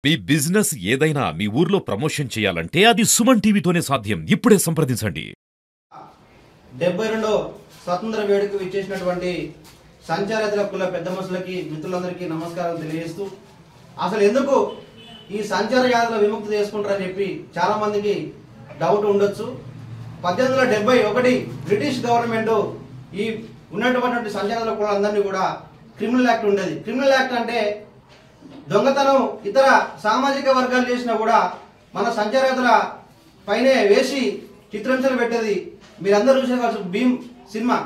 మీ business ఏదైనా మీ ఊర్లో promotion చేయాలంటే అది సుమన్ టీవీతోనే సాధ్యం. ఇప్పుడే సంప్రదించండి. 72 స్వతంత్ర వేడుకకు ఇచ్చేసినటువంటి సంచారకుల కుల పెద్ద మనుషులకి మిత్రులందరికీ నమస్కారం తెలియజేస్తూ, అసలు ఎందుకు ఈ సంచార యాత్రల విముక్తి చేసుకుంటారని చెప్పి చాలా మందికి డౌట్ ఉండొచ్చు. 1871 బ్రిటిష్ గవర్నమెంట్ ఈ ఉన్నటువంటి సంచారకుల కులాలందరినీ కూడా క్రిమినల్ యాక్ట్ ఉండేది. క్రిమినల్ యాక్ట్ అంటే దొంగతనం ఇతర సామాజిక వర్గాలు చేసినా కూడా మన సంచారకుల పైనే వేసి చిత్రహింసలు పెట్టేది. మీరందరూ చూసే భీమ్ సినిమా,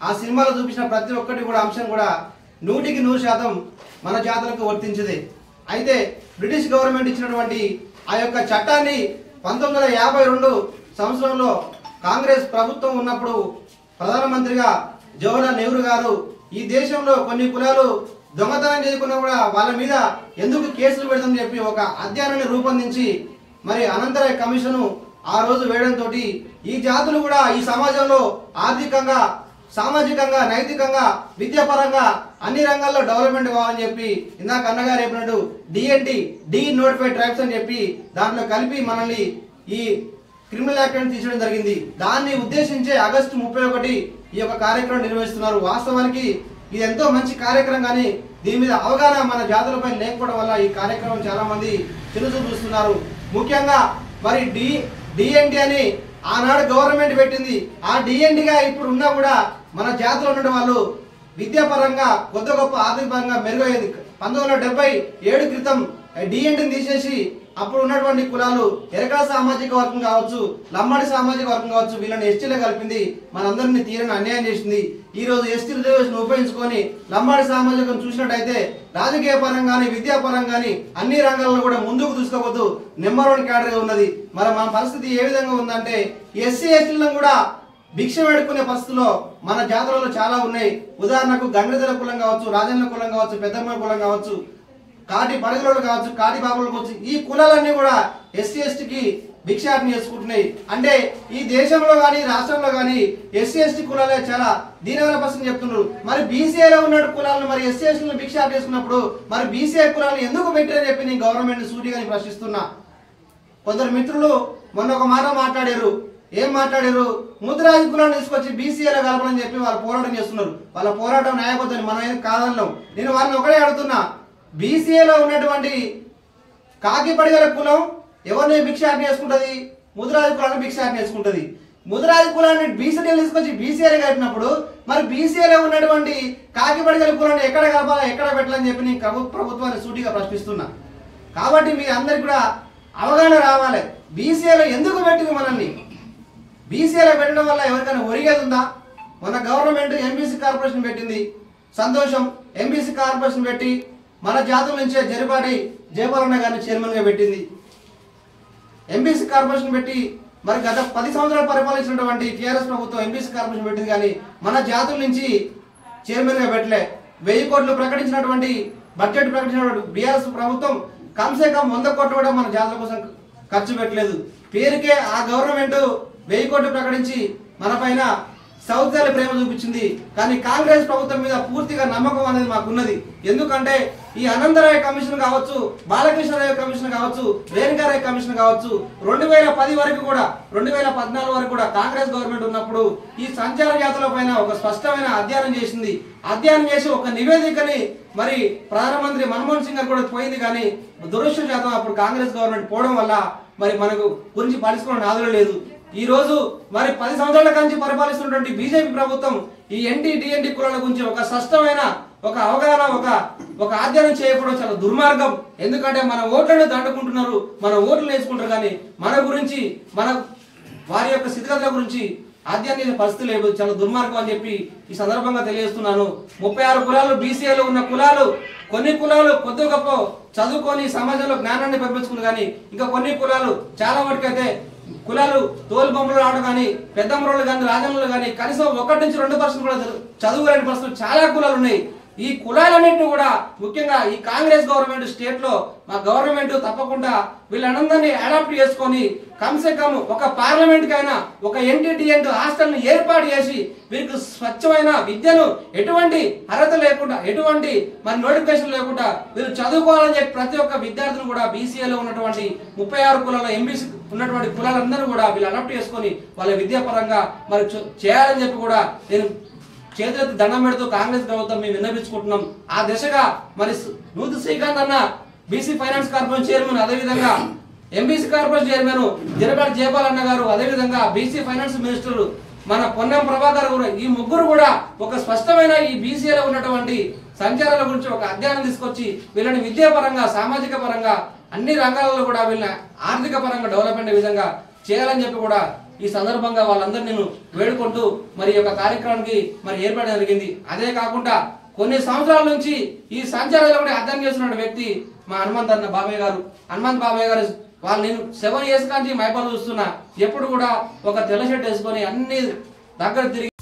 ఆ సినిమాలో చూపించిన ప్రతి ఒక్కటి కూడా అంశం కూడా 100కి 100% మన జాతులకు వర్తించేది. అయితే బ్రిటిష్ గవర్నమెంట్ ఇచ్చినటువంటి ఆ యొక్క చట్టాన్ని 1952 సంవత్సరంలో కాంగ్రెస్ ప్రభుత్వం ఉన్నప్పుడు ప్రధానమంత్రిగా జవహర్లాల్ నెహ్రూ గారు ఈ దేశంలో కొన్ని కులాలు దొంగతనం చేయకుండా కూడా వాళ్ళ మీద ఎందుకు కేసులు పెడతామని చెప్పి ఒక అధ్యయనాన్ని రూపొందించి మరి అనంతరాయ కమిషను ఆ రోజు వేయడంతో ఈ జాతులు కూడా ఈ సమాజంలో ఆర్థికంగా, సామాజికంగా, నైతికంగా, విద్యాపరంగా అన్ని రంగాల్లో డెవలప్మెంట్ కావాలని చెప్పి ఇందాక అన్నగారు చెప్పినట్టు డిఎన్టీ డి నోటిఫైడ్ ట్రైబ్స్ అని చెప్పి దాంట్లో కలిపి మనల్ని ఈ క్రిమినల్ యాక్ట్ అని తీసుకోవడం జరిగింది. దాన్ని ఉద్దేశించే ఆగస్టు 31 ఈ యొక్క కార్యక్రమం నిర్వహిస్తున్నారు. వాస్తవానికి ఇది ఎంతో మంచి కార్యక్రమం, కానీ దీని మీద అవగాహన మన జాతులపై లేకపోవడం వల్ల ఈ కార్యక్రమం చాలా మంది చిన్నచూపు చూస్తున్నారు. ముఖ్యంగా మరి డిఎన్టీ అని ఆనాడు గవర్నమెంట్ పెట్టింది. ఆ డిఎన్టీగా ఇప్పుడు ఉన్నా కూడా మన జాతిలో ఉన్న వాళ్ళు విద్యాపరంగా కొద్ది గొప్ప ఆర్థిక పరంగా మెరుగైంది. 1977 క్రితం డిఎన్టీని తీసేసి అప్పుడు ఉన్నటువంటి కులాలు ఎరకల సామాజిక వర్గం కావచ్చు, లంబాడి సామాజిక వర్గం కావచ్చు, వీళ్ళని ఎస్టీలో కలిపింది. మనందరినీ తీరని అన్యాయం చేసింది. ఈ రోజు ఎస్టీ రిజర్వేషన్ ఉపయోగించుకొని లంబాడి సామాజికం చూసినట్టయితే రాజకీయ పరంగా కానీ, విద్యాపరంగా కానీ అన్ని రంగాల్లో కూడా ముందుకు దూసుకోవద్దు నెంబర్ 1 క్యాడర్గా ఉన్నది. మరి మన పరిస్థితి ఏ విధంగా ఉందంటే ఎస్సీ ఎస్టీలను కూడా భిక్ష వేడుకునే పరిస్థితుల్లో మన జాతులలో చాలా ఉన్నాయి. ఉదాహరణకు గంగదల కులం కావచ్చు, రాజన్న కులం కావచ్చు, పెద్దమ్మ కులం కావచ్చు, కాటి పడగలోడు కావచ్చు, కాటి బాబులు కావచ్చు, ఈ కులాలన్నీ కూడా ఎస్సీ ఎస్టీకి భిక్షాటన చేసుకుంటున్నాయి. అంటే ఈ దేశంలో కానీ రాష్ట్రంలో కానీ ఎస్సీ ఎస్టీ కులాలే చాలా దీనమైన పరిస్థితి చెప్తున్నారు. మరి బీసీఐలో ఉన్న కులాలను మరి ఎస్సీ ఎస్టీలను భిక్షాటన చేసుకున్నప్పుడు మరి బీసీఐ కులాలను ఎందుకు పెట్టారని చెప్పి నేను గవర్నమెంట్ సూటిగా ప్రశ్నిస్తున్నా. కొందరు మిత్రులు మొన్న ఒక మాట మాట్లాడారు. ఏం మాట్లాడారు? ముద్రాజు కులాన్ని తీసుకొచ్చి బీసీఐలో కలపాలని చెప్పి వాళ్ళు పోరాటం చేస్తున్నారు. వాళ్ళ పోరాటం న్యాయబద్ధం, మనం ఏం కాదన్నాం. నేను వారిని ఒకటే అడుగుతున్నా, బీసీఏలో ఉన్నటువంటి కాకి పడిగల కులం ఎవరిని భిక్షాటన చేసుకుంటుంది? ముదిరాజు కులాన్ని భిక్షాటన చేసుకుంటుంది. ముదిరాజు కులాన్ని బీసీఏలు తీసుకొచ్చి బీసీఏలు కలిపినప్పుడు మరి బీసీఏలో ఉన్నటువంటి కాకి పడిగల కులాన్ని ఎక్కడ కలపాలా, ఎక్కడ పెట్టాలని చెప్పి నేను ప్రభుత్వాన్ని సూటిగా ప్రశ్నిస్తున్నా. కాబట్టి మీ అందరికి కూడా అవగాహన రావాలి. బీసీఏలో ఎందుకు పెట్టింది మనల్ని? బీసీఏలో పెట్టడం వల్ల ఎవరికైనా ఒరిగేది ఉందా? మన గవర్నమెంట్ ఎంబీసీ కార్పొరేషన్ పెట్టింది, సంతోషం. ఎంబీసీ కార్పొరేషన్ పెట్టి మన జాతుల నుంచే జరిపాటి జయపాలన్న గారిని చైర్మన్గా పెట్టింది. ఎంబీసీ కార్పొరేషన్ పెట్టి మరి గత 10 సంవత్సరాలు పరిపాలించినటువంటి టీఆర్ఎస్ ప్రభుత్వం ఎంబీసీ కార్పొరేషన్ పెట్టింది, కానీ మన జాతుల నుంచి చైర్మన్గా పెట్టలే. 1000 కోట్లు ప్రకటించినటువంటి బడ్జెట్ ప్రకటించినటువంటి బీఆర్ఎస్ ప్రభుత్వం కమ్సే కమ్ 100 కోట్లు కూడా మన జాతుల కోసం ఖర్చు పెట్టలేదు. పేరుకే ఆ గవర్నమెంట్ 1000 కోట్లు ప్రకటించి మన పైన సౌత్యాల ప్రేమ చూపించింది. కానీ కాంగ్రెస్ ప్రభుత్వం మీద పూర్తిగా నమ్మకం అనేది మాకున్నది. ఎందుకంటే ఈ అనంతరాయ కమిషన్ కావచ్చు, బాలకృష్ణరాయ కమిషన్ కావచ్చు, రేణుకారాయ కమిషన్ కావచ్చు, 2010 వరకు కూడా 2014 వరకు కూడా కాంగ్రెస్ గవర్నమెంట్ ఉన్నప్పుడు ఈ సంచార జాతుల పైన ఒక స్పష్టమైన అధ్యయనం చేసింది. అధ్యయనం చేసి ఒక నివేదికని మరి ప్రధానమంత్రి మన్మోహన్ సింగ్ గారు కూడా పోయింది. కానీ దురదృష్టవశాత్తు అప్పుడు కాంగ్రెస్ గవర్నమెంట్ పోవడం వల్ల మరి మనకు గురించి పట్టించుకోవడం నాదులు లేదు. ఈ రోజు మరి 10 సంవత్సరాల నుంచి పరిపాలిస్తున్నటువంటి బీజేపీ ప్రభుత్వం ఈ ఎన్టీ డిఎన్టీ కులాల గురించి ఒక స్పష్టమైన ఒక అవగాహన, ఒక అధ్యయనం చేయకపోవడం చాలా దుర్మార్గం. ఎందుకంటే మన ఓట్లను దండుకుంటున్నారు, మన ఓట్లు వేసుకుంటారు, కానీ మన గురించి, మన వారి యొక్క స్థితిగతుల గురించి అధ్యయనం చేసే పరిస్థితి లేదు. చాలా దుర్మార్గం అని చెప్పి ఈ సందర్భంగా తెలియజేస్తున్నాను. 36 కులాలు బీసీఏలో ఉన్న కులాలు, కొన్ని కులాలు కొద్ది గొప్ప చదువుకొని సమాజంలో జ్ఞానాన్ని పంపించుకుంది, కానీ ఇంకా కొన్ని కులాలు చాలా వరకైతే కులాలు తోలు బొమ్మలు ఆడడం కానీ, పెద్దమ్మరోళ్ళు కానీ, రాజన్నలు కానీ కనీసం 1 నుంచి 2% కూడా చదువులేని పరిస్థితులు చాలా కులాలు ఉన్నాయి. ఈ కులాలన్నింటినీ కూడా ముఖ్యంగా ఈ కాంగ్రెస్ గవర్నమెంట్ స్టేట్ లో మా గవర్నమెంట్ తప్పకుండా వీళ్ళందరినీ అడాప్ట్ చేసుకొని కమ్సే కమ్ ఒక పార్లమెంట్ కైనా ఒక NTT హాస్టల్ ని ఏర్పాటు చేసి వీరికి స్వచ్ఛమైన విద్యను ఎటువంటి అర్హత లేకుండా ఎటువంటి మరి నోటిఫికేషన్ లేకుండా వీరు చదువుకోవాలని చెప్పి ప్రతి ఒక్క విద్యార్థులు కూడా BCAలో ఉన్నటువంటి 36 కులాల MBC ఉన్నటువంటి కులాలందరూ కూడా వీళ్ళు అడాప్ట్ చేసుకొని వాళ్ళ విద్యాపరంగా మరి చేయాలని చెప్పి కూడా నేను చేతులెత్తి దండం పెడుతూ కాంగ్రెస్ ప్రభుత్వం మేము విన్నపించుకుంటున్నాం. ఆ దిశగా మరి నూతు శ్రీకాంత్ అన్న BC ఫైనాన్స్ కార్పొరేషన్ చైర్మన్, అదేవిధంగా MBC కార్పొరేషన్ చైర్మన్ జిరపాటి జయపాల్ అన్న గారు, అదేవిధంగా BC ఫైనాన్స్ మినిస్టర్ మన పొన్నం ప్రభాకర్ గారు, ఈ ముగ్గురు కూడా ఒక స్పష్టమైన ఈ BCAలో ఉన్నటువంటి సంచారాల గురించి ఒక అధ్యయనం తీసుకొచ్చి వీళ్ళని విద్యాపరంగా సామాజిక పరంగా అన్ని రంగాలలో కూడా వీళ్ళని ఆర్థిక పరంగా డెవలప్మెంట్ విధంగా చేయాలని చెప్పి కూడా ఈ సందర్భంగా వాళ్ళందరూ నేను వేడుకుంటూ మరి యొక్క కార్యక్రమానికి మరి ఏర్పడడం జరిగింది. అదే కాకుండా కొన్ని సంవత్సరాల నుంచి ఈ సంచారాలు కూడా అర్థం చేస్తున్న వ్యక్తి మా హనుమంత్ అన్న బాబాయ్ గారు. హనుమంత్ బాబాయ్ గారు వాళ్ళు నేను 7 years నుంచి మైపాలు చూస్తున్నా, ఎప్పుడు కూడా ఒక తెల్ల షర్ట్ వేసుకొని అన్ని దగ్గర తిరిగి